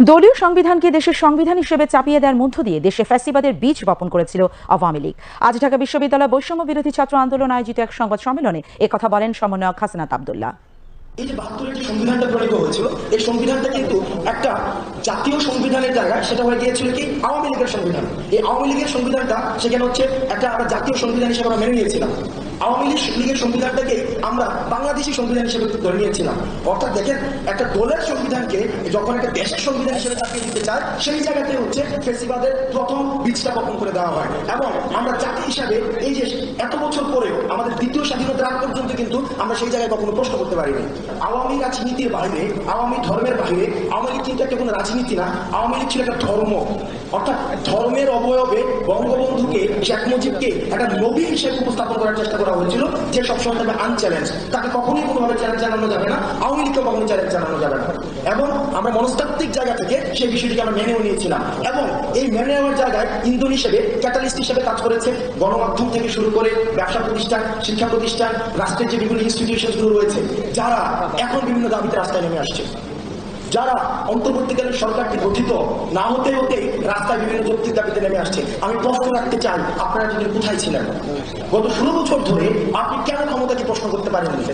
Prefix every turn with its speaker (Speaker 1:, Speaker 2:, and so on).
Speaker 1: দলীয় সংবিধানকে দেশের সংবিধান হিসেবে চাপিয়ে দেওয়ার মধ্য দিয়ে দেশে ফ্যাসিবাদের বীজ বপন করেছিল আওয়ামী লীগ। আজ ঢাকা বিশ্ববিদ্যালয় বৈষম্য বিরোধী ছাত্র আন্দোলন আয়োজিত এক সংবাদ সম্মেলনে একথা বলেন সমন্বয়ক হাসনাত আব্দুল্লাহ।
Speaker 2: এই যে ৭২-এর যে সংবিধানটা প্রণীত হয়েছিল, এই সংবিধানটা কিন্তু একটা জাতীয় সংবিধানের জায়গায় সেটা হয়ে গিয়েছিল কি আওয়ামী লীগের সংবিধান। এই আওয়ামী লীগের সংবিধানটা সেখানে হচ্ছে একটা আমরা জাতীয় সংবিধান হিসেবে আমরা মেনে নিয়েছিলাম। আওয়ামী লীগের সংবিধানটাকে আমরা বাংলাদেশি সংবিধান হিসেবে ধরে নিয়েছিলাম। অর্থাৎ দেখেন, একটা দলের সংবিধানকে যখন একটা দেশের সংবিধান হিসেবে চাপিয়ে দিতে চায়, সেই জায়গাতে হচ্ছে ফ্যাসিবাদের প্রথম বীজটা বপন করে দেওয়া হয়। এবং আমরা জাতি হিসাবে এই যে এত বছর পরেও আমাদের দ্বিতীয় স্বাধীনতার আগ পর্যন্ত কিন্তু আমরা সেই জায়গায় কখনো প্রশ্ন করতে পারিনি। আওয়ামী রাজনীতির বাইরে, আওয়ামী ধর্মের বাইরে আওয়ামী লীগ কিন্তু একটা কোনো রাজনীতি না, আওয়ামী লীগ ছিল একটা ধর্ম। অর্থাৎ ধর্মের অবয়বে বঙ্গবন্ধুকে, শেখ মুজিবকে একটা নবী হিসেবে উপস্থাপন করার চেষ্টা করা হয়েছিল, যে সবসময় থাকবে আনচ্যালেঞ্জ। তাকে কখনোই কোনোভাবে চ্যালেঞ্জ জানানো যাবে না, আওয়ামী লীগকে কখনো চ্যালেঞ্জ জানানো যাবে না। এবং আমরা মনস্তাত্ত্বিক জায়গা থেকে সেই বিষয়টিকে আমরা মেনেও নিয়েছিলাম। এবং এই মেনে নেওয়ার জায়গায় ইন্ধন হিসেবে, ক্যাটালিস্ট হিসেবে কাজ করেছে গণমাধ্যম থেকে শুরু করে ব্যবসা প্রতিষ্ঠান, শিক্ষা প্রতিষ্ঠান, রাষ্ট্রের যে বিভিন্ন ইনস্টিটিউশনগুলো রয়েছে, যারা এখন বিভিন্ন দাবিতে রাস্তায় নেমে আসছে, যারা অন্তর্বর্তীকালীন সরকারটি গঠিত না হতে হতে রাস্তায় বিভিন্ন যৌক্তিক দাবিতে নেমে আসছে। আমি প্রশ্ন রাখতে চাই, আপনারা যদি কোথায় ছিলেন গত 16 বছর ধরে? আপনি কেন ক্ষমতাকে প্রশ্ন করতে পারেননি?